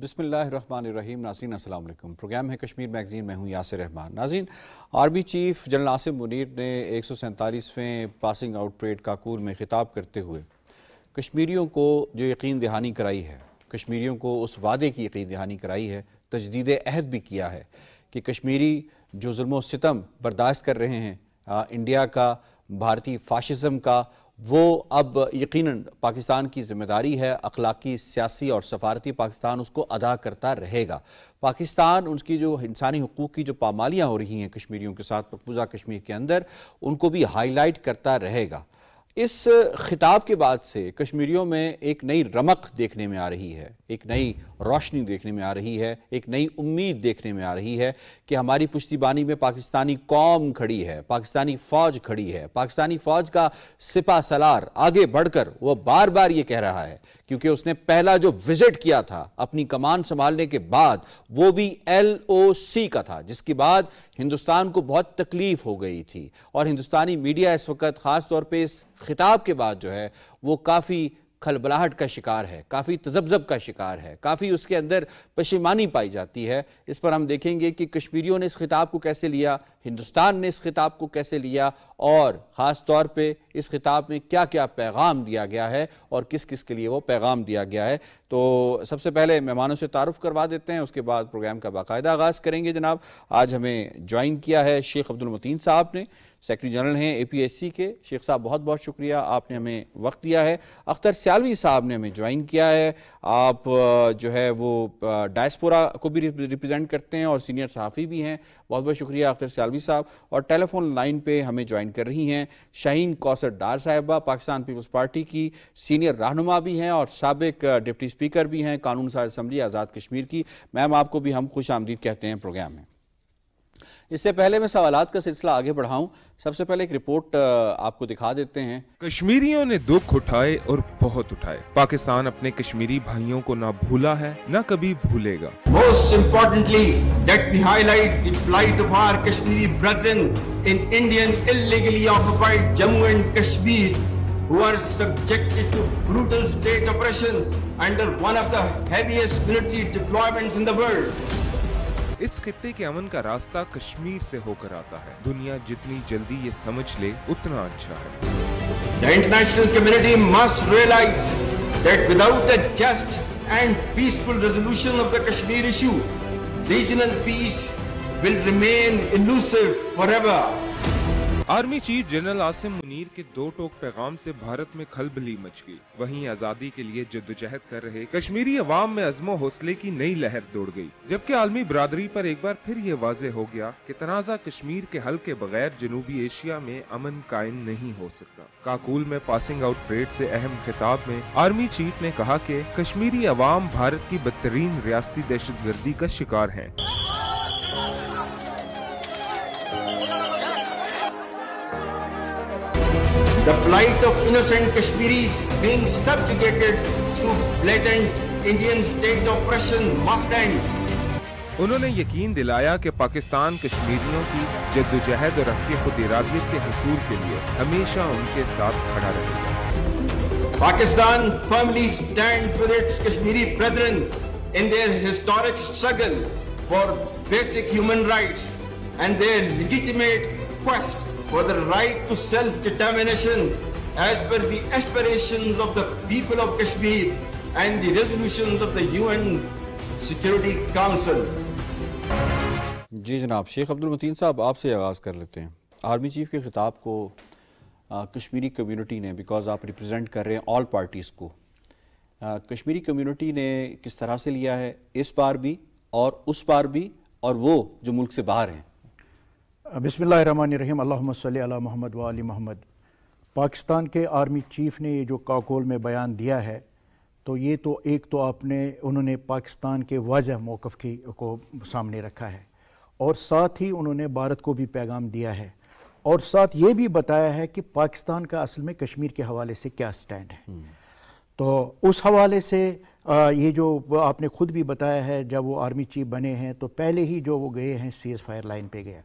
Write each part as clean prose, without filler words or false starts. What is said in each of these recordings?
بسم اللہ الرحمن الرحیم. ناظرین السلام علیکم. پروگرام ہے کشمیر میگزین. میں ہوں یاسر رحمان. ناظرین، army chief general Asim Munir نے 147ویں پاسنگ آؤٹ پریڈ کاکول میں خطاب کرتے ہوئے کشمیریوں کو جو یقین دہانی کرائی ہے، کشمیریوں کو اس وعدے کی یقین دہانی کرائی ہے، تجدید عہد بھی کیا ہے کہ کشمیری جو ظلم و ستم برداشت کر رہے ہیں انڈیا کا، بھارتی فاشزم کا، وہ اب یقیناً پاکستان کی ذمہ داری ہے. اخلاقی، سیاسی اور سفارتی پاکستان اس کو ادا کرتا رہے گا. پاکستان ان کی جو انسانی حقوق کی جو پامالیاں ہو رہی ہیں کشمیریوں کے ساتھ مقبوضہ کشمیر کے اندر، ان کو بھی ہائی لائٹ کرتا رہے گا. اس خطاب کے بعد سے کشمیریوں میں ایک نئی رمق دیکھنے میں آ رہی ہے، ایک نئی روشنی دیکھنے میں آ رہی ہے، ایک نئی امید دیکھنے میں آ رہی ہے کہ ہماری پشتیبانی میں پاکستانی قوم کھڑی ہے، پاکستانی فوج کھڑی ہے. پاکستانی فوج کا سپہ سالار آگے بڑھ کر وہ بار بار یہ کہہ رہا ہے، کیونکہ اس نے پہلا جو وزٹ کیا تھا اپنی کمان سنبھالنے کے بعد وہ بھی LOC کا تھا، جس کے بعد ہندوستان کو بہت تکلیف ہو گئی تھی. اور ہندوستانی میڈیا اس وقت خاص طور پہ اس خطاب کے بعد جو ہے وہ کافی کھلبلاہٹ کا شکار ہے، کافی تذبذب کا شکار ہے، کافی اس کے اندر پشیمانی پائی جاتی ہے. اس پر ہم دیکھیں گے کہ کشمیریوں نے اس خطاب کو کیسے لیا، ہندوستان نے اس خطاب کو کیسے لیا، اور خاص طور پہ اس خطاب میں کیا کیا پیغام دیا گیا ہے اور کس کس کے لیے وہ پیغام دیا گیا ہے. تو سب سے پہلے مہمانوں سے تعارف کروا دیتے ہیں، اس کے بعد پروگرام کا باقاعدہ آغاز کریں گے. جناب، آج ہمیں جوائن کیا ہے شیخ عبدالمتین صاحب نے، سیکرٹری جنرل ہیں APSC کے. شیخ صاحب بہت بہت شکریہ، آپ نے ہمیں وقت دیا ہے. اختر سیالوی صاحب نے ہمیں جوائن کیا ہے، آپ جو ہے وہ ڈائسپورا کو بھی ریپرزینٹ کرتے ہیں اور سینئر صحافی بھی ہیں. بہت بہت شکریہ اختر سیالوی صاحب. اور ٹیلی فون لائن پہ ہمیں جوائن کر رہی ہیں شاہین کوثر ڈار صاحبہ، پاکستان پیپلز پارٹی کی سینئر رہنما بھی ہیں اور سابق ڈپٹی اسپیکر بھی ہیں قانون ساز اسمبلی آزاد کشمیر کی. میم، آپ کو بھی ہم خوش آمدید کہتے ہیں پروگرام میں. اس سے پہلے میں سوالات کا سلسلہ آگے بڑھاؤں، سب سے پہلے ایک رپورٹ آپ کو دکھا دیتے ہیں. کشمیریوں نے دکھ اٹھائے اور بہت اٹھائے. پاکستان اپنے کشمیری بھائیوں کو نہ بھولا ہے نہ کبھی بھولے گا. Most importantly, let me highlight the plight of our Kashmiri brethren in Indian illegally occupied Jammu and Kashmir, who are subjected to brutal state oppression under one of the heaviest military deployments in the world. اس خطے کے امن کا راستہ کشمیر سے ہو کر آتا ہے. دنیا جتنی جلدی یہ سمجھ لے اتنا اچھا ہے. The international community must realize that without a just and peaceful resolution of the Kashmir issue, regional peace will remain elusive forever. Army chief general Asim Munir کے دو ٹوک پیغام سے بھارت میں کھلبلی مچ گئی. وہیں آزادی کے لیے جدوجہد کر رہے کشمیری عوام میں عزم و حوصلے کی نئی لہر دوڑ گئی. جبکہ عالمی برادری پر ایک بار پھر یہ واضح ہو گیا کہ تنازع کشمیر کے حل کے بغیر جنوبی ایشیا میں امن قائم نہیں ہو سکتا. کاکول میں پاسنگ آؤٹ پریڈ سے اہم خطاب میں آرمی چیف نے کہا کہ کشمیری عوام بھارت کی بدترین ریاستی دہشت گردی کا شکار ہیں. The plight of innocent Kashmiris being subjugated through blatant Indian state oppression must end. انہوں نے یقین دلایا کہ پاکستان کشمیریوں کی جدوجہد اور حق خود ارادیت کے حصول کے لیے ہمیشہ ان کے ساتھ کھڑا رہے گا. Pakistan firmly stands with its Kashmiri brethren in their historic struggle for basic human rights and their legitimate quest for the right to self-determination as per the aspirations of the people of Kashmir and the resolutions of the UN Security Council. جی جناب، شیخ عبدالمتین صاحب آپ سے آغاز کر لیتے ہیں. Army chief کے خطاب کو کشمیری کمیونٹی نے، بیکاز آپ ریپرزینٹ کر رہے ہیں آل پارٹیز کو، کشمیری کمیونٹی نے کس طرح سے لیا ہے اس بار بھی اور اس بار بھی اور وہ جو ملک سے باہر ہیں؟ بسم اللہ الرحمن الرحیم. اللہم صلی علی محمد و آل محمد. پاکستان کے آرمی چیف نے یہ جو کاکول میں بیان دیا ہے، تو یہ تو ایک تو انہوں نے پاکستان کے واضح موقف کو سامنے رکھا ہے، اور ساتھ ہی انہوں نے بھارت کو بھی پیغام دیا ہے، اور ساتھ یہ بھی بتایا ہے کہ پاکستان کا اصل میں کشمیر کے حوالے سے کیا سٹینڈ ہے. تو اس حوالے سے یہ جو آپ نے خود بھی بتایا ہے، جب وہ آرمی چیف بنے ہیں تو پہلے ہی جو وہ گئے ہیں سیز فائر لائن پہ گیا.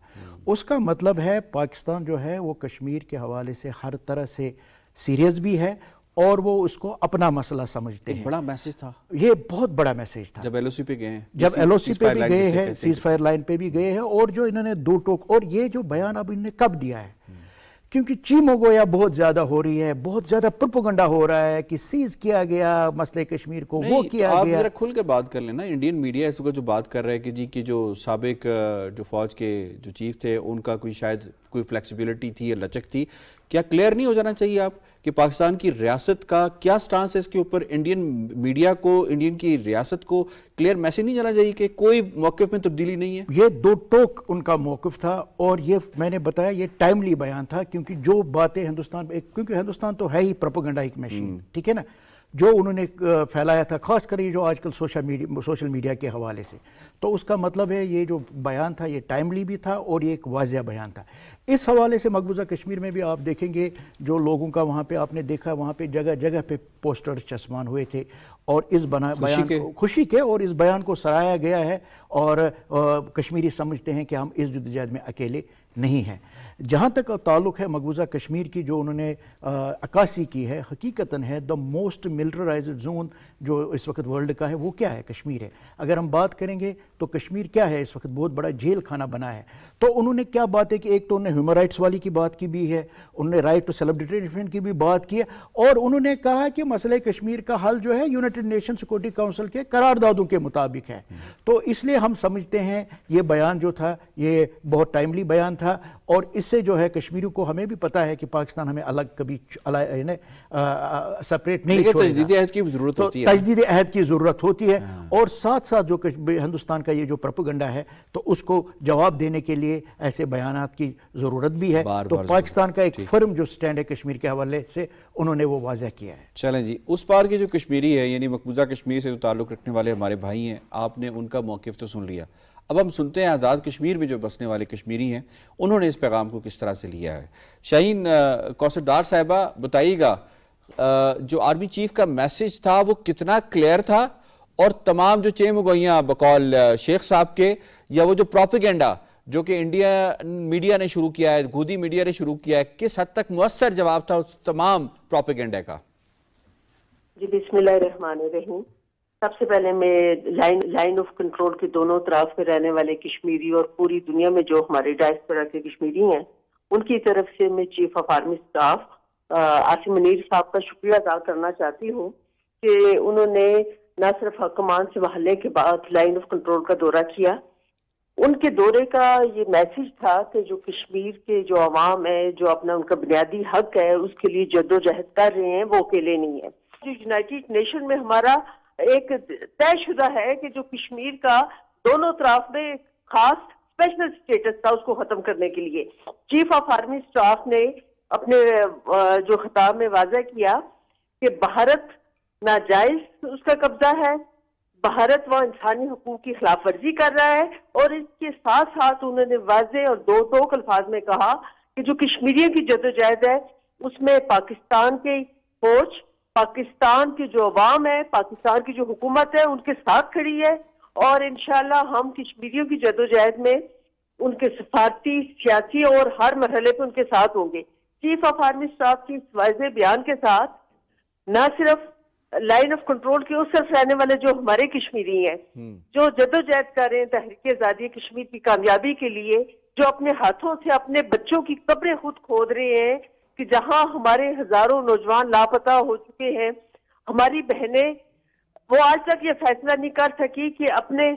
اس کا مطلب ہے پاکستان جو ہے وہ کشمیر کے حوالے سے ہر طرح سے سیریس بھی ہے اور وہ اس کو اپنا مسئلہ سمجھتے ہیں. بڑا میسج تھا یہ, بہت بڑا میسج تھا. جب ایل او سی پہ گئے ہیں, جب ایل او سی پہ بھی گئے ہیں, سیز فائر لائن پہ بھی گئے ہیں, اور جو انہوں نے دو ٹوک, اور یہ جو بیان اب انہوں نے کب دیا ہے, کیونکہ چیمو گویا بہت زیادہ ہو رہی ہے, بہت زیادہ پروپیگنڈا ہو رہا ہے کہ سیز کیا گیا مسئلہ کشمیر کو, وہ کیا گیا. آپ ذرا کھل کے بات کر لینا. انڈین میڈیا اس وقت جو بات کر رہا ہے کہ جی کہ جو سابق جو فوج کے جو چیف تھے ان کا کوئی شاید کوئی فلیکسیبلٹی تھی یا لچک تھی, کیا کلیئر نہیں ہو جانا چاہیے آپ کہ پاکستان کی ریاست کا کیا سٹانس ہے اس کے اوپر؟ انڈین میڈیا کو, انڈین کی ریاست کو کلیئر میسج نہیں جانا چاہیے کہ کوئی موقف میں تبدیلی نہیں ہے؟ یہ دو ٹوک ان کا موقف تھا, اور یہ میں نے بتایا یہ ٹائملی بیان تھا, کیونکہ جو باتیں ہندوستان, کیونکہ ہندوستان تو ہے ہی پروپیگنڈا ایک مشین, ٹھیک ہے نا, جو انہوں نے پھیلایا تھا, خاص کر یہ جو آج کل سوشل میڈیا کے حوالے سے, تو اس کا مطلب ہے یہ جو بیان تھا یہ ٹائملی بھی تھا اور یہ ایک واضح بیان تھا. اس حوالے سے مقبوضہ کشمیر میں بھی آپ دیکھیں گے جو لوگوں کا وہاں پہ آپ نے دیکھا, وہاں پہ جگہ جگہ پہ پوسٹر چسمان ہوئے تھے, اور اس بیان خوشی کے, اور اس بیان کو سراہا گیا ہے, اور کشمیری سمجھتے ہیں کہ ہم اس جدوجہد میں اکیلے نہیں ہیں. جہاں تک تعلق ہے مقبوضہ کشمیر کی, جو انہوں نے عکاسی کی ہے, حقیقتاً ہے دا موسٹ ملٹرائزڈ زون جو اس وقت ورلڈ کا ہے, وہ کیا ہے؟ کشمیر ہے. اگر ہم بات کریں گے تو کشمیر کیا ہے اس وقت؟ بہت بڑا جیل خانہ بنا ہے. تو انہوں نے کیا بات ہے کہ ایک تو انہوں نے ہیومن رائٹس والی کی بات کی بھی ہے, انہوں نے رائٹ ٹو سیلف ڈٹرمنیشن کی بھی بات کی ہے, اور انہوں نے کہا کہ مسئلہ کشمیر کا حل جو ہے یونائٹڈ نیشن سیکورٹی کونسل کے قراردادوں کے مطابق ہے. تو اس لیے ہم سمجھتے ہیں یہ بیان جو تھا یہ بہت ٹائملی بیان تھا, اور اس سے جو ہے کشمیریوں کو, ہمیں بھی پتا ہے کہ پاکستان ہمیں الگ کبھی سپریٹ نہیں چھوڑے گا. تجدید عہد کی ضرورت ہوتی ہے, تجدید عہد کی ضرورت ہوتی ہے, اور ساتھ ساتھ جو ہندوستان کا یہ جو پروپیگنڈا ہے تو اس کو جواب دینے کے لیے ایسے بیانات کی ضرورت بھی ہے. تو پاکستان کا ایک فرم جو سٹینڈ ہے کشمیر کے حوالے سے, انہوں نے وہ واضح کیا ہے. چلیں جی, اس پار کی جو کشمیری ہے یعنی مقبوضہ کشمیر سے جو تعلق رکھنے والے ہمارے بھائی ہیں, آپ نے ان کا موقف تو سن لیا. اب ہم سنتے ہیں آزاد کشمیر میں جو بسنے والے کشمیری ہیں انہوں نے اس پیغام کو کس طرح سے لیا ہے. شاہین کوثر ڈار صاحبہ بتائیے گا جو آرمی چیف کا میسج تھا وہ کتنا کلیئر تھا, اور تمام جو چیمگوئیاں بقول شیخ صاحب کے, یا وہ جو پروپیگنڈا جو کہ انڈیا میڈیا نے شروع کیا ہے, گودی میڈیا نے شروع کیا ہے, کس حد تک مؤثر جواب تھا اس تمام پروپیگنڈا کا؟ جی بسم اللہ الرحمن الرحیم. سب سے پہلے میں لائن آف کنٹرول کے دونوں طرف میں رہنے والے کشمیری اور پوری دنیا میں جو ہمارے ڈائسپورا کے کشمیری ہیں ان کی طرف سے میں chief of army staff Asim Munir صاحب کا شکریہ ادا کرنا چاہتی ہوں کہ انہوں نے نہ صرف کمان سے محلے کے بعد لائن آف کنٹرول کا دورہ کیا, ان کے دورے کا یہ میسج تھا کہ جو کشمیر کے جو عوام ہے, جو اپنا ان کا بنیادی حق ہے اس کے لیے جدوجہد کر رہے ہیں, وہ اکیلے نہیں ہیں. جو یونائٹڈ نیشن میں ہمارا ایک طے شدہ ہے کہ جو کشمیر کا دونوں طرف میں خاص اسپیشل اسٹیٹس تھا اس کو ختم کرنے کے لیے چیف آف آرمی اسٹاف نے اپنے جو خطاب میں واضح کیا کہ بھارت ناجائز اس کا قبضہ ہے, بھارت وہ انسانی حقوق کی خلاف ورزی کر رہا ہے, اور اس کے ساتھ ساتھ انہوں نے واضح اور دو ٹوک الفاظ میں کہا کہ جو کشمیریوں کی جدوجہد ہے اس میں پاکستان کی فوج, پاکستان کی جو عوام ہے, پاکستان کی جو حکومت ہے ان کے ساتھ کھڑی ہے, اور انشاءاللہ ہم کشمیریوں کی جدوجہد میں ان کے سفارتی, سیاسی اور ہر مرحلے پہ ان کے ساتھ ہوں گے. چیف آف آرمی اسٹاف کی اس واضح بیان کے ساتھ نہ صرف لائن آف کنٹرول کے اس طرف رہنے والے جو ہمارے کشمیری ہیں جو جدوجہد کر رہے ہیں تحریک آزادی کشمیر کی کامیابی کے لیے, جو اپنے ہاتھوں سے اپنے بچوں کی قبریں خود کھود رہے ہیں, کہ جہاں ہمارے ہزاروں نوجوان لاپتہ ہو چکے ہیں, ہماری بہنیں وہ آج تک یہ فیصلہ نہیں کر سکی کہ اپنے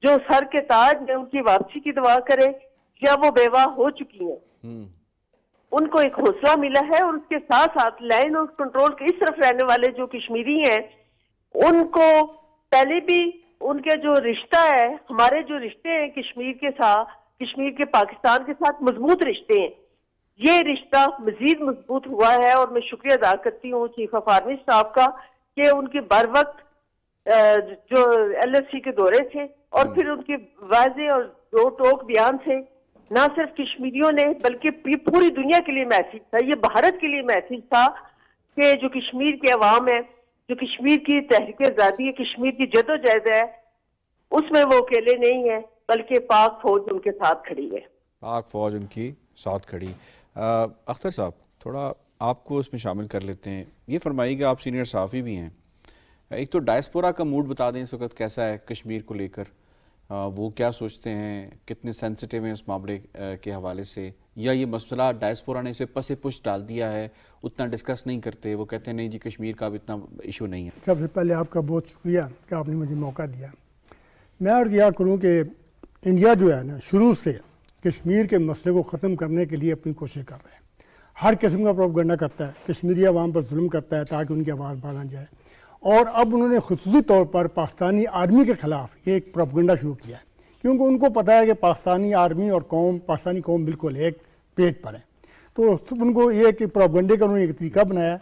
جو سر کے تاج ہیں ان کی واپسی کی دعا کرے یا وہ بیوہ ہو چکی ہیں. ان کو ایک حوصلہ ملا ہے, اور اس کے ساتھ ساتھ لائن آف کنٹرول کے اس طرف رہنے والے جو کشمیری ہیں ان کو پہلے بھی ان کے جو رشتہ ہے, ہمارے جو رشتے ہیں کشمیر کے ساتھ, کشمیر کے پاکستان کے ساتھ مضبوط رشتے ہیں, یہ رشتہ مزید مضبوط ہوا ہے. اور میں شکریہ ادا کرتی ہوں چیف آف آرمی اسٹاف کا کہ ان کے بر وقت جو ایل ایس سی کے دورے تھے اور پھر ان کے واضح اور دو ٹوک بیان سے نہ صرف کشمیریوں نے بلکہ پوری دنیا کے لیے میسج تھا, یہ بھارت کے لیے میسج تھا کہ جو کشمیر کے عوام ہے, جو کشمیر کی تحریک آزادی ہے, کشمیر کی جدوجہد ہے, اس میں وہ اکیلے نہیں ہیں بلکہ پاک فوج ان کے ساتھ کھڑی ہے. پاک فوج ان کی ساتھ کھڑی. اختر صاحب تھوڑا آپ کو اس میں شامل کر لیتے ہیں. یہ فرمائیے گا، آپ سینئر صحافی بھی ہیں، ایک تو ڈائسپورا کا موڈ بتا دیں اس وقت کیسا ہے کشمیر کو لے کر، وہ کیا سوچتے ہیں، کتنے سینسٹیو ہیں اس معاملے کے حوالے سے، یا یہ مسئلہ ڈائسپورا نے اسے پس پش ڈال دیا ہے، اتنا ڈسکس نہیں کرتے، وہ کہتے ہیں نہیں جی کشمیر کا اب اتنا ایشو نہیں ہے. سب سے پہلے آپ کا بہت شکریہ کہ آپ نے مجھے موقع دیا. میں اور کیا کروں کہ انڈیا جو ہے نا شروع سے کشمیر کے مسئلے کو ختم کرنے کے لیے اپنی کوشش کر رہے ہیں. ہر قسم کا پروپیگنڈا کرتا ہے، کشمیری عوام پر ظلم کرتا ہے تاکہ ان کی آواز بڑھا جائے. اور اب انہوں نے خصوصی طور پر پاکستانی آرمی کے خلاف یہ ایک پروپیگنڈا شروع کیا ہے، کیونکہ ان کو پتہ ہے کہ پاکستانی آرمی اور پاکستانی قوم بالکل ایک پیج پر ہے. تو ان کو یہ کہ پروپیگنڈے کا انہوں نے ایک طریقہ بنایا ہے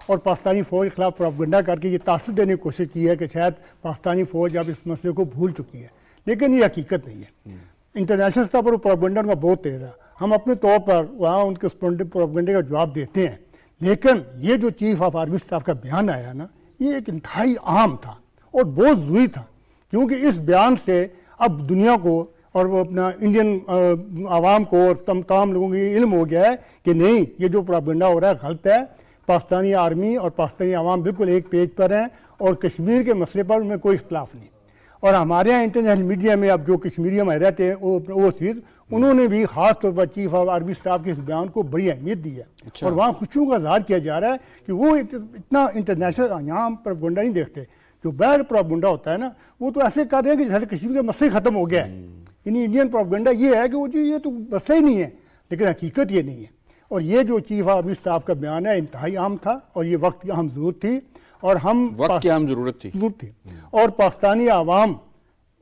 اور پاکستانی فوج کے خلاف پروپیگنڈا کر کے یہ تاثر دینے کی کوشش کی ہے کہ شاید پاکستانی فوج اب اس مسئلے کو بھول چکی ہے، لیکن یہ حقیقت نہیں ہے. انٹرنیشنل سطح پر پروپیگنڈا ان کا بہت تیز ہے. ہم اپنے طور پر وہاں ان کے پروپیگنڈے کا جواب دیتے ہیں، لیکن یہ جو چیف آف آرمی اسٹاف کا بیان آیا نا، یہ ایک انتہائی عام تھا اور بہت ضروری تھا، کیونکہ اس بیان سے اب دنیا کو اور وہ اپنا انڈین عوام کو اور تمام لوگوں کو یہ علم ہو گیا ہے کہ نہیں، یہ جو پروپیگنڈا ہو رہا ہے غلط ہے. پاکستانی آرمی اور پاکستانی عوام بالکل ایک پیج پر ہیں اور کشمیر کے مسئلے پر ان میں کوئی اختلاف نہیں. اور ہمارے یہاں انٹرنیشنل میڈیا میں اب جو کشمیری ہمارے رہتے ہیں وہ چیز انہوں نے بھی خاص طور پر چیف آف آرمی اسٹاف کے اس بیان کو بڑی اہمیت دی ہے. اور وہاں خوشیوں کا اظہار کیا جا رہا ہے کہ وہ اتنا انٹرنیشنل یہاں پروپیگنڈا نہیں دیکھتے. جو باہر پروپیگنڈا ہوتا ہے نا وہ تو ایسے کر رہے ہیں کہ جیسے کشمیر کا مسئلہ ختم ہو گیا ہے. یعنی انڈین پروپیگنڈا یہ ہے کہ وہ جی یہ تو مسئلہ ہی نہیں ہے، لیکن حقیقت یہ نہیں ہے. اور یہ جو چیف آف آرمی اسٹاف کا بیان ہے انتہائی عام تھا اور یہ وقت کی اہم ضرورت تھی، اور ہم وقت کی اہم ضرورت تھی. اور پاکستانی عوام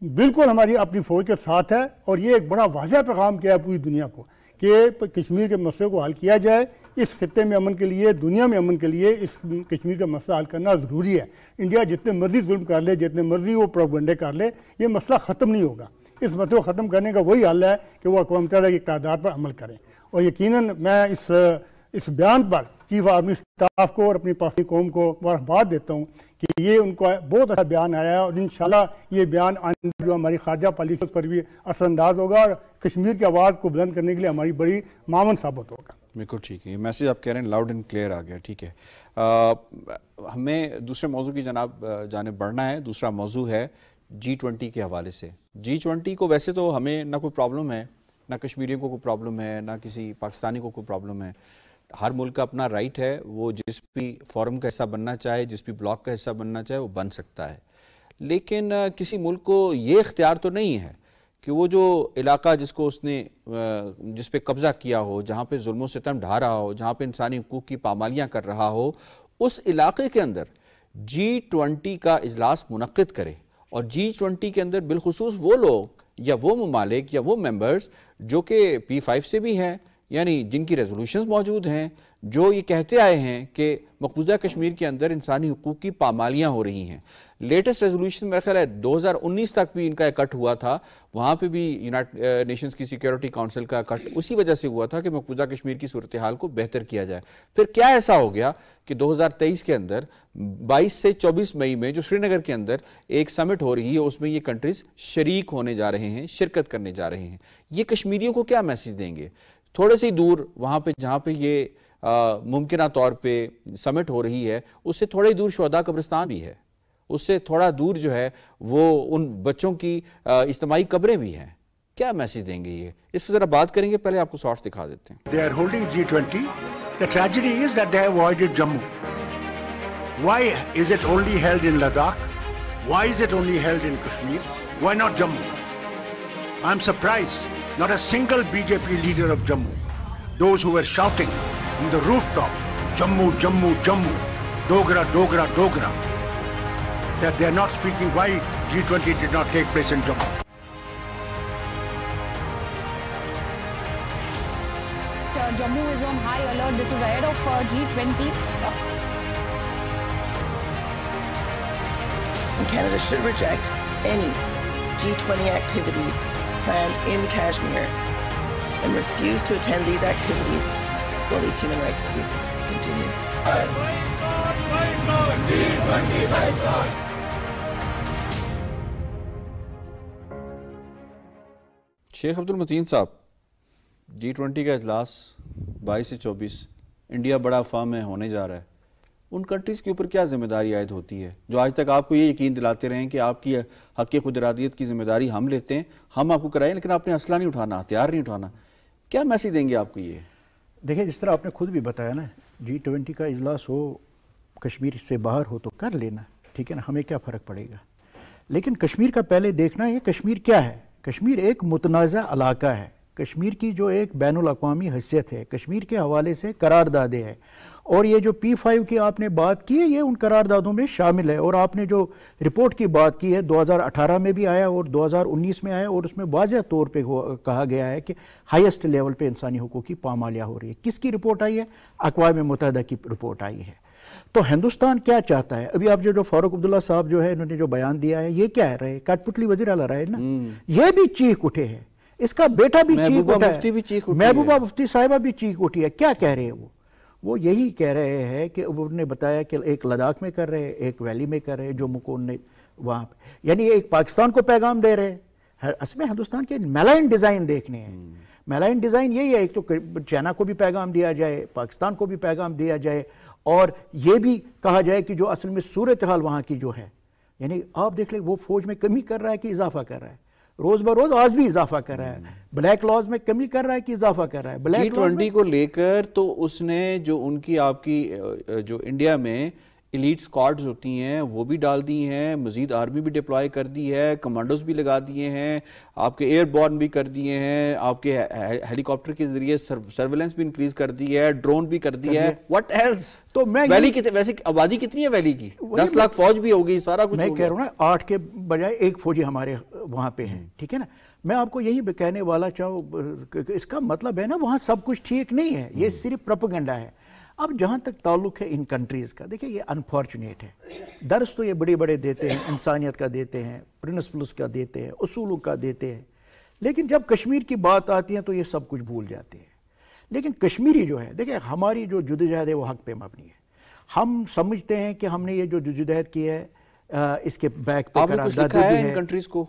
بالکل ہماری اپنی فوج کے ساتھ ہے. اور یہ ایک بڑا واضح پیغام کیا ہے پوری دنیا کو کہ کشمیر کے مسئلے کو حل کیا جائے. اس خطے میں امن کے لیے، دنیا میں امن کے لیے اس کشمیر کا مسئلہ حل کرنا ضروری ہے. انڈیا جتنے مرضی ظلم کر لے، جتنے مرضی وہ پروپیگنڈے کر لے، یہ مسئلہ ختم نہیں ہوگا. اس مسئلے کو ختم کرنے کا وہی حل ہے کہ وہ اقوام متحدہ کی قرارداد پر عمل کریں. اور یقیناً میں اس بیان پر چیف آرمی اسٹاف کو اور اپنی پاکستانی قوم کو مبارکباد دیتا ہوں کہ یہ ان کا بہت اچھا بیان آیا ہے، اور انشاءاللہ یہ بیان آئندہ جو ہماری خارجہ پالیسی پر بھی اثر انداز ہوگا اور کشمیر کی آواز کو بلند کرنے کے لیے ہماری بڑی معاون ثابت ہوگا. بالکل ٹھیک ہے، یہ میسیج آپ کہہ رہے ہیں لاؤڈ اینڈ کلیئر آ گیا. ٹھیک ہے، ہمیں دوسرے موضوع کی جانب بڑھنا ہے. دوسرا موضوع ہے G20 کے حوالے سے. G20 کو ویسے تو ہمیں نہ کوئی پرابلم ہے، نہ کشمیریوں کو کوئی پرابلم ہے، نہ کسی پاکستانی کو کوئی پرابلم ہے. ہر ملک کا اپنا رائٹ ہے، وہ جس بھی فورم کا حصہ بننا چاہے، جس بھی بلاک کا حصہ بننا چاہے وہ بن سکتا ہے. لیکن کسی ملک کو یہ اختیار تو نہیں ہے کہ وہ جو علاقہ جس پہ قبضہ کیا ہو، جہاں پہ ظلم و ستم ڈھا رہا ہو، جہاں پہ انسانی حقوق کی پامالیاں کر رہا ہو، اس علاقے کے اندر G20 کا اجلاس منعقد کرے. اور G20 کے اندر بالخصوص وہ لوگ یا وہ ممالک یا وہ ممبرز جو کہ P5 سے بھی ہیں، یعنی جن کی ریزولوشنز موجود ہیں، جو یہ کہتے آئے ہیں کہ مقبوضہ کشمیر کے اندر انسانی حقوق کی پامالیاں ہو رہی ہیں. لیٹسٹ ریزولوشن میرا خیال ہے 2019 تک بھی ان کا کٹ ہوا تھا، وہاں پہ بھی یونائیٹڈ نیشنز کی سیکیورٹی کاؤنسل کا کٹ اسی وجہ سے ہوا تھا کہ مقبوضہ کشمیر کی صورتحال کو بہتر کیا جائے. پھر کیا ایسا ہو گیا کہ 2023 کے اندر 22 سے 24 مئی میں جو سری نگر کے اندر ایک سمٹ ہو رہی ہے، اس میں یہ کنٹریز شریک ہونے جا رہے ہیں، شرکت کرنے جا رہے ہیں. یہ کشمیریوں کو کیا میسیج دیں گے؟ تھوڑے سے دور وہاں پہ جہاں پہ یہ ممکنہ طور پہ سمٹ ہو رہی ہے، اس سے تھوڑے دور شہداء قبرستان بھی ہے، اس سے تھوڑا دور جو ہے وہ ان بچوں کی اجتماعی قبریں بھی ہیں. کیا میسیج دیں گے یہ؟ اس پہ ذرا بات کریں گے. پہلے آپ کو شارٹس دکھا دیتے ہیں. They are holding G20. The tragedy is that they have avoided Jammu. Why is it only held in Ladakh? Why is it only held in Kashmir? Why not Jammu? I'm surprised. Not a single BJP leader of Jammu, those who were shouting from the rooftop, Jammu, Jammu, Jammu, Dogra, Dogra, Dogra, that they are not speaking why G20 did not take place in Jammu. Jammu is on high alert. This is ahead of G20. Canada should reject any G20 activities planned in Kashmir and refuse to attend these activities while these human rights abuses continue. شیخ عبد المتین صاحب، G20 کا اجلاس 22 سے 24 India بڑا form ہے ہونے جا رہا ہے، ان کنٹریز کے اوپر کیا ذمہ داری عائد ہوتی ہے جو آج تک آپ کو یہ یقین دلاتے رہیں کہ آپ کی حق خود ارادیت کی ذمہ داری ہم لیتے ہیں، ہم آپ کو کرائیں، لیکن آپ نے اسلحہ نہیں اٹھانا، ہتھیار نہیں اٹھانا. کیا میسیج دیں گے آپ کو؟ یہ دیکھیں جس طرح آپ نے خود بھی بتایا نا، G20 کا اجلاس ہو، کشمیر سے باہر ہو تو کر لینا، ٹھیک ہے نا، ہمیں کیا فرق پڑے گا. لیکن کشمیر کا پہلے دیکھنا ہے کشمیر کیا ہے. کشمیر ایک متنازع علاقہ ہے، کشمیر کی جو ایک بین الاقوامی حیثیت ہے، کشمیر کے حوالے سے قراردادیں ہیں، اور یہ جو P5 کی آپ نے بات کی ہے یہ ان قراردادوں میں شامل ہے. اور آپ نے جو رپورٹ کی بات کی ہے 2018 میں بھی آیا اور 2019 میں آیا، اور اس میں واضح طور پہ کہا گیا ہے کہ ہائیسٹ لیول پہ انسانی حقوق کی پامالیاں ہو رہی ہے. کس کی رپورٹ آئی ہے؟ اقوام متحدہ کی رپورٹ آئی ہے. تو ہندوستان کیا چاہتا ہے؟ ابھی آپ جو فاروق عبداللہ صاحب جو ہے انہوں نے جو بیان دیا ہے، یہ کیا ہے رہے؟ کٹ پتلی وزیر اعلیٰ رہے نا، یہ بھی چیخ اٹھے ہیں، اس کا بیٹا بھی چیخ اٹھا ہے، محبوبہ مفتی صاحبہ بھی چیخ اٹھی ہے. کیا کہہ رہے ہیں وہ یہی کہہ رہے ہیں کہ انہوں نے بتایا کہ ایک لداخ میں کر رہے ہیں، ایک ویلی میں کر رہے ہیں، جموں کو وہاں پہ، یعنی ایک پاکستان کو پیغام دے رہے ہیں. اس میں ہندوستان کے میلائن ڈیزائن دیکھنے ہیں. میلائن ڈیزائن یہی ہے، ایک تو چائنا کو بھی پیغام دیا جائے، پاکستان کو بھی پیغام دیا جائے، اور یہ بھی کہا جائے کہ جو اصل میں صورتحال وہاں کی جو ہے، یعنی آپ دیکھ لیں وہ فوج میں کمی کر رہا ہے کہ اضافہ کر رہا ہے، روز بروز آج بھی اضافہ کر رہا ہے، بلیک لاز میں کمی کر رہا ہے کہ اضافہ کر رہا ہے. G20 کو لے کر تو اس نے جو ان کی آپ کی جو انڈیا میں ایلیٹ سکواڈز ہوتی ہیں وہ بھی ڈال دی ہیں، مزید آرمی بھی ڈپلوائے کر دی ہے، کمانڈوز بھی لگا دیے ہیں، آپ کے ایئر بورن بھی کر دیے ہیں، آپ کے ہیلی کاپٹر کے ذریعے سرویلنس بھی انکریز کر دی ہے، ڈرون بھی کر دی ہے. What else? تو ویلی کی ویسے آبادی کتنی ہے ویلی کی؟ 10 لاکھ فوج بھی ہوگی، سارا کچھ. میں کہہ رہا ہوں نا 8 کے بجائے 1 فوجی ہمارے وہاں پہ ہیں، ٹھیک ہے نا. میں آپ کو یہی کہنے والا چاہوں، اس کا مطلب ہے نا وہاں سب کچھ ٹھیک نہیں ہے، یہ صرف پروپیگنڈا ہے. اب جہاں تک تعلق ہے ان کنٹریز کا، دیکھیں یہ انفارچونیٹ ہے. درس تو یہ بڑے بڑے دیتے ہیں، انسانیت کا دیتے ہیں، پرنسپلز کا دیتے ہیں، اصولوں کا دیتے ہیں، لیکن جب کشمیر کی بات آتی ہے تو یہ سب کچھ بھول جاتے ہیں. لیکن کشمیری جو ہے، دیکھیں ہماری جو جدوجہد ہے وہ حق پہ مبنی ہے. ہم سمجھتے ہیں کہ ہم نے یہ جو جدوجہد کی ہے اس کے بیک پہ قرارداد بھی ہے ان کنٹریز کو،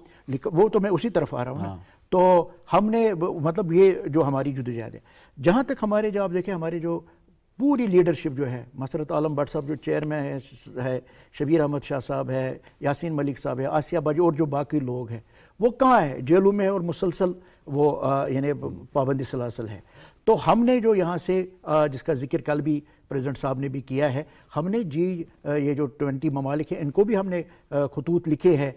وہ تو میں اسی طرف آ رہا ہوں نا. تو ہم نے مطلب یہ جو ہماری جدوجہد ہے، جہاں تک ہمارے جو آپ دیکھیں ہمارے جو پوری لیڈرشپ جو ہے، مسرت عالم بٹ صاحب جو چیئرمین ہے، شبیر احمد شاہ صاحب ہے، یاسین ملک صاحب ہے، آسیہ باجی اور جو باقی لوگ ہیں، وہ کہاں ہے؟ جیلوں میں ہے اور مسلسل وہ یعنی پابندی سلاسل ہے. تو ہم نے جو یہاں سے جس کا ذکر کل بھی پریزیڈنٹ صاحب نے بھی کیا ہے، ہم نے یہ جو 20 ممالک ہیں ان کو بھی ہم نے خطوط لکھے ہیں.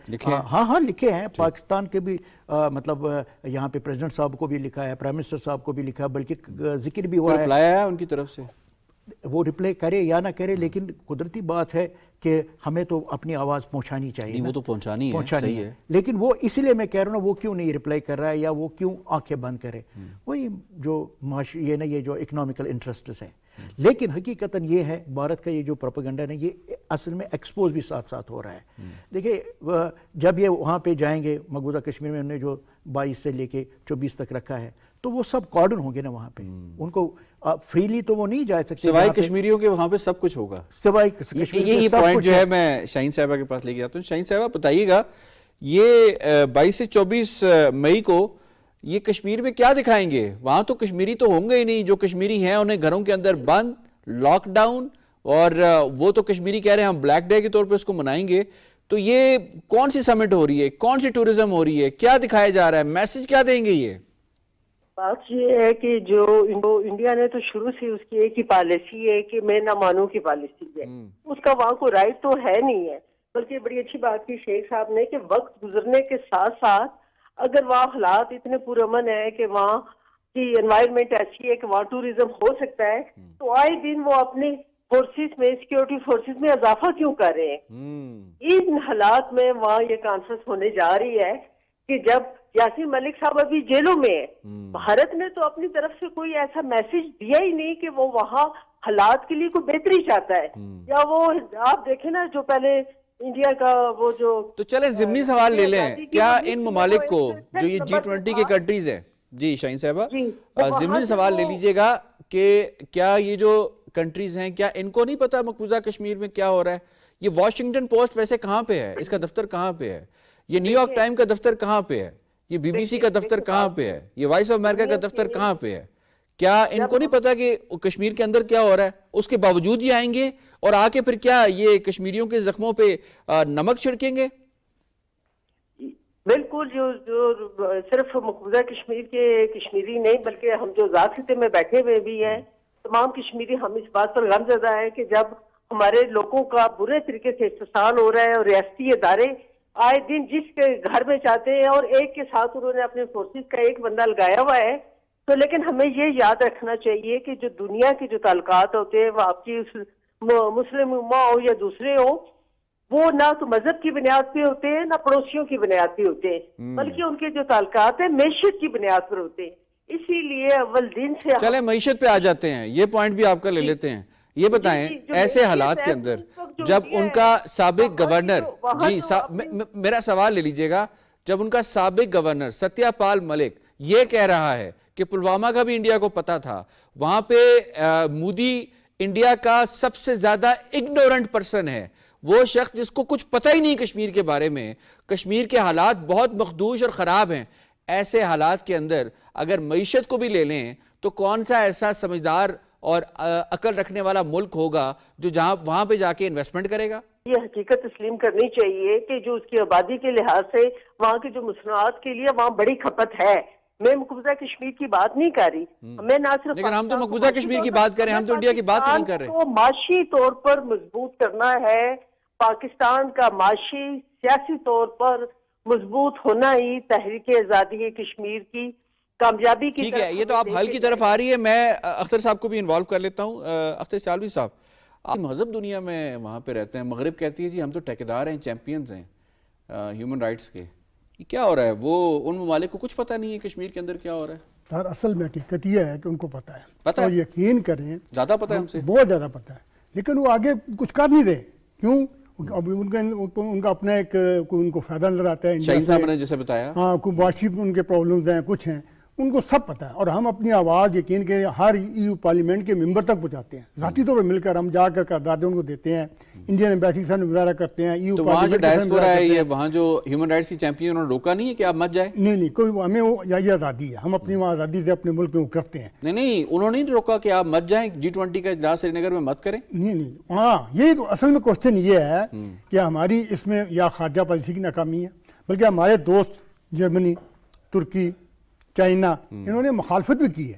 ہاں لکھے ہیں. پاکستان کے بھی مطلب یہاں پہ پریزیڈنٹ صاحب کو بھی لکھا ہے، پرائم منسٹر صاحب کو بھی لکھا ہے، بلکہ ذکر بھی ہوا ہے. رپلائی آیا ان کی طرف سے؟ وہ رپلائی کرے یا نہ کرے، لیکن قدرتی بات ہے کہ ہمیں تو اپنی آواز پہنچانی چاہیے. وہ تو پہنچانی ہے، لیکن وہ اس لیے میں کہہ رہا ہوں نا، وہ کیوں نہیں رپلائی کر رہا ہے یا وہ کیوں آنکھیں بند کرے؟ وہی جو معاشی یہ جو اکنامیکل انٹرسٹس ہیں. لیکن حقیقتاً یہ ہے بھارت کا یہ جو پروپیگنڈا ہے یہ اصل میں ایکسپوز بھی ساتھ ساتھ ہو رہا ہے. دیکھیں جب یہ وہاں پہ جائیں گے مقبوضہ کشمیر میں، انہوں نے جو 22 سے لے کے 24 تک رکھا ہے، تو وہ سب کارڈن ہوں گے نا وہاں پہ. ان کو فریلی تو وہ نہیں جا سکتے، سوائے کشمیریوں کے وہاں پہ سب کچھ ہوگا. سوائے یہی پوائنٹ جو ہے میں شاہین صاحبہ کے پاس لے کے جاتا ہوں. شاہین صاحبہ بتائیے گا، یہ 22 سے 24 مئی کو یہ کشمیر میں کیا دکھائیں گے؟ وہاں تو کشمیری تو ہوں گے ہی نہیں. جو کشمیری ہیں انہیں گھروں کے اندر بند، لاک ڈاؤن، اور وہ تو کشمیری کہہ رہے ہیں ہم بلیک ڈے کے طور پہ اس کو منائیں گے. تو یہ کون سی سمٹ ہو رہی ہے؟ کون سی ٹورزم ہو رہی ہے؟ کیا دکھایا جا رہا ہے؟ میسج کیا دیں گے؟ یہ بات یہ ہے کہ جو انڈیا نے تو شروع سے اس کی ایک ہی پالیسی ہے کہ میں نہ مانوں کی پالیسی ہے. اس کا وہاں کو رائٹ تو ہے نہیں ہے. بلکہ بڑی اچھی بات کی شیخ صاحب نے کہ وقت گزرنے کے ساتھ ساتھ اگر وہاں حالات اتنے پرامن ہے کہ وہاں کی انوائرمنٹ ایسی ہے کہ وہاں ٹوریزم ہو سکتا ہے، تو آئے دن وہ اپنی فورسز میں، سیکیورٹی فورسز میں اضافہ کیوں کر رہے ہیں؟ ان حالات میں وہاں یہ کانفرنس ہونے جا رہی ہے کہ جب یاسین ملک صاحب ابھی جیلوں میں ہے، بھارت نے تو اپنی طرف سے کوئی ایسا میسج دیا ہی نہیں کہ وہ وہاں حالات کے لیے کوئی بہتری چاہتا ہے. یا وہ آپ دیکھیں نا جو پہلے انڈیا کا وہ جو، تو چلیں ضمنی سوال لے لیں، کیا ان ممالک کو جو یہ G20 کے کنٹریز ہیں، جی شاہین صاحبہ ضمنی سوال لے لیجئے گا کہ کیا یہ جو کنٹریز ہیں کیا ان کو نہیں پتا مقبوضہ کشمیر میں کیا ہو رہا ہے؟ یہ واشنگٹن پوسٹ ویسے کہاں پہ ہے؟ اس کا دفتر کہاں پہ ہے؟ یہ نیو یارک ٹائم کا دفتر کہاں پہ ہے؟ یہ BBC کا دفتر کہاں پہ ہے؟ یہ وائس آف امریکہ کا دفتر کہاں پہ ہے؟ کیا ان کو نہیں پتا کہ کشمیر کے اندر کیا ہو رہا ہے؟ اس کے باوجود یہ آئیں گے اور آ کے پھر کیا یہ کشمیریوں کے زخموں پہ نمک چھڑکیں گے؟ بالکل، جو صرف مقبوضہ کشمیر کے کشمیری نہیں بلکہ ہم جو ذات خطے میں بیٹھے ہوئے بھی ہیں تمام کشمیری، ہم اس بات پر غم زدہ ہیں کہ جب ہمارے لوگوں کا برے طریقے سے استحصال ہو رہا ہے اور ریاستی ادارے آئے دن جس کے گھر میں چاہتے ہیں اور ایک کے ساتھ انہوں نے اپنے فورسز کا ایک بندہ لگایا ہوا ہے، تو لیکن ہمیں یہ یاد رکھنا چاہیے کہ جو دنیا کے جو تعلقات ہوتے ہیں وہ آپ کی مسلم امہ ہو یا دوسرے ہو، وہ نہ تو مذہب کی بنیاد پہ ہوتے ہیں نہ پڑوسیوں کی بنیاد پہ ہوتے ہیں، بلکہ ان کے جو تعلقات ہیں معیشت کی بنیاد پر ہوتے ہیں۔ اسی لیے اول دن سے چلیں معیشت پہ آ جاتے ہیں، یہ پوائنٹ بھی آپ کا لے لیتے ہیں۔ یہ بتائیں ایسے حالات کے اندر جب ان کا سابق گورنر، جی میرا سوال لے لیجئے گا، جب ان کا سابق گورنر ستیہ پال ملک یہ کہہ رہا ہے کہ پلوامہ کا بھی انڈیا کو پتا تھا، وہاں پہ مودی انڈیا کا سب سے زیادہ اگنورنٹ پرسن ہے، وہ شخص جس کو کچھ پتہ ہی نہیں کشمیر کے بارے میں، کشمیر کے حالات بہت مخدوش اور خراب ہیں، ایسے حالات کے اندر اگر معیشت کو بھی لے لیں تو کون سا ایسا سمجھدار اور عقل رکھنے والا ملک ہوگا جو جہاں وہاں پہ جا کے انویسٹمنٹ کرے گا؟ یہ حقیقت تسلیم کرنی چاہیے کہ جو اس کی آبادی کے لحاظ سے وہاں کی جو مصنوعات کے لیے وہاں بڑی کھپت ہے۔ میں مقبوضہ کشمیر کی بات نہیں کر رہی، میں نہ صرف، لیکن ہم تو مقبوضہ کشمیر کی بات کریں، ہم تو انڈیا کی بات نہیں کر رہے۔ تو معاشی طور پر مضبوط کرنا ہے، پاکستان کا معاشی سیاسی طور پر مضبوط ہونا ہی تحریک آزادی کشمیر کی کامیابی کی ٹھیک ہے، یہ تو آپ حل کی طرف آ رہی ہے۔ میں اختر صاحب کو بھی انوالو کر لیتا ہوں۔ اختر سیالوی صاحب، آپ مہذب دنیا میں وہاں پہ رہتے ہیں، مغرب کہتی ہے جی ہم تو ٹھیکیدار ہیں، چیمپئنز ہیں ہیومن رائٹس کے، یہ کیا ہو رہا ہے؟ وہ ان ممالک کو کچھ پتہ نہیں ہے کشمیر کے اندر کیا ہو رہا ہے؟ سر اصل میں حقیقت یہ ہے کہ ان کو پتہ ہے اور یقین کریں زیادہ پتہ ہے ہم سے، بہت زیادہ پتہ ہے، لیکن وہ آگے کچھ کر نہیں رہے۔ کیوں؟ اب ان کا اپنا ایک ان کو فائدہ نظر آتا ہے، شاہین صاحب نے جیسے بتایا، ہاں کوئی معاشی ان کے پرابلمز ہیں، کچھ ہیں، ان کو سب پتہ ہے، اور ہم اپنی آواز یقین کے ہر EU پارلیمنٹ کے ممبر تک پہنچاتے ہیں، ذاتی طور پر مل کر ہم جا کر قراردادیں ان کو دیتے ہیں، انڈین ایمبیسی سے مظاہرہ کرتے ہیں، EU تو وہاں جو ڈائسپورا ہے، یہ وہاں جو ہیومن رائٹس کی چیمپئن انہوں نے روکا نہیں ہے کہ آپ مت جائیں؟ نہیں، کوئی ہمیں یہ آزادی ہے، ہم اپنی وہاں آزادی سے اپنے ملک میں وہ کرتے ہیں۔ نہیں، انہوں نے نہیں روکا کہ آپ مت جائیں، G20 کا اجلاس سری نگر میں مت کریں؟ نہیں، ہاں یہی تو اصل میں کوشچن یہ ہے کہ ہماری اس میں یا خارجہ پالیسی کی ناکامی ہے، بلکہ ہمارے دوست جرمنی، ترکی، چائنا، انہوں نے مخالفت بھی کی ہے،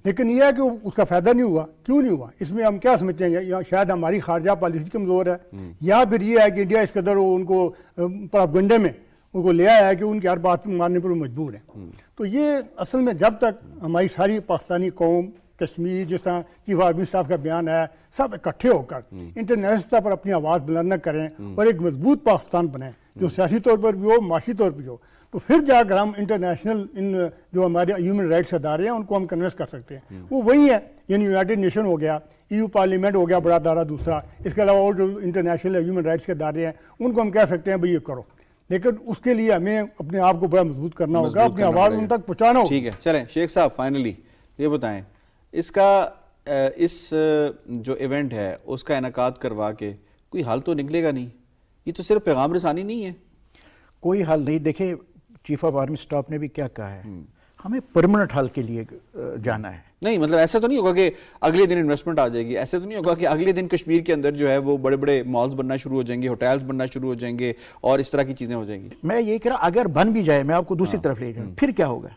لیکن یہ ہے کہ اس کا فائدہ نہیں ہوا۔ کیوں نہیں ہوا؟ اس میں ہم کیا سمجھتے ہیں؟ یا شاید ہماری خارجہ پالیسی کمزور ہے، یا پھر یہ ہے کہ انڈیا اس قدر ان کو پروپیگنڈے میں ان کو لے آیا ہے کہ ان کی ہر بات ماننے پر وہ مجبور ہیں۔ تو یہ اصل میں جب تک ہماری ساری پاکستانی قوم، کشمیر، جس طرح چیف آرمی صاحب کا بیان ہے، سب اکٹھے ہو کر انٹرنیشنل سطح پر اپنی آواز بلند نہ کریں اور ایک مضبوط پاکستان بنائیں جو سیاسی طور پر بھی ہو، معاشی طور پر بھی ہو، تو پھر جا کر ہم انٹرنیشنل ان جو ہمارے ہیومن رائٹس ادارے ہیں ان کو ہم کنونس کر سکتے ہیں۔ وہ وہی ہے، یعنی یونائٹڈ نیشن ہو گیا، EU پارلیمنٹ ہو گیا بڑا ادارہ دوسرا، اس کے علاوہ اور جو انٹرنیشنل ہیومن رائٹس کے ادارے ہیں ان کو ہم کہہ سکتے ہیں بھئی یہ کرو، لیکن اس کے لیے ہمیں اپنے آپ کو بڑا مضبوط کرنا ہوگا، اپنی آواز ان تک پہنچانا ہوگا۔ ٹھیک ہے، چلیں شیخ صاحب فائنلی یہ بتائیں، اس کا اس جو ایونٹ ہے اس کا انعقاد کروا کے کوئی حل تو نکلے گا نہیں؟ یہ تو صرف پیغام رسانی نہیں ہے، کوئی حل نہیں۔ دیکھیں چیف آف آرمی اسٹاف نے بھی کیا کہا ہے، ہمیں پرمنٹ حل کے لیے جانا ہے۔ نہیں مطلب ایسا تو نہیں ہوگا کہ اگلے دن انویسٹمنٹ آ جائے گی، ایسا تو نہیں ہوگا کہ اگلے دن کشمیر کے اندر جو ہے وہ بڑے بڑے مالز بننا شروع ہو جائیں گے، ہوٹلز بننا شروع ہو جائیں گے اور اس طرح کی چیزیں ہو جائیں گی؟ میں یہ کہہ رہا اگر بن بھی جائے، میں آپ کو دوسری طرف لے جاؤں، پھر کیا ہوگا؟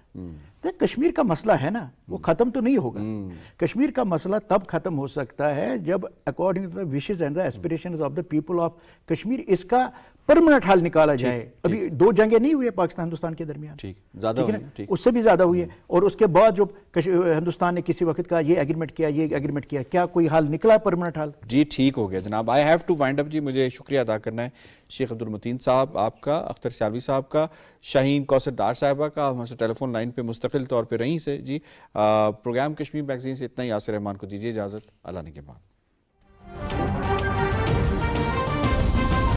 کشمیر کا مسئلہ ہے نا، وہ ختم تو نہیں ہوگا۔ کشمیر کا مسئلہ تب ختم ہو سکتا ہے جب according to the wishes and the aspirations of the people of Kashmir اس کا پرمنٹ حل نکالا جائے۔ ابھی 2 جنگیں نہیں ہوئی پاکستان ہندوستان کے درمیان، اس سے بھی زیادہ ہوئی ہے، اور اس کے بعد جو ہندوستان نے کسی وقت کہا یہ ایگریمنٹ کیا، یہ ایگریمنٹ کیا، کیا کوئی حل نکلا پرمنٹ حل؟ جی ٹھیک ہو گیا جناب، آئی ہیو ٹو وائنڈ اپ۔ جی مجھے شکریہ ادا کرنا ہے شیخ عبدالمتین صاحب آپ کا، اختر سیالوی صاحب کا، شاہین کوثر ڈار صاحبہ کا، ہمارے سے ٹیلی فون لائن پہ مستقل طور پہ رہیں سے۔ جی پروگرام کشمیر میگزین سے اتنا ہی، یاسر رحمان کو دیجیے اجازت، اللہ نے کے بعد۔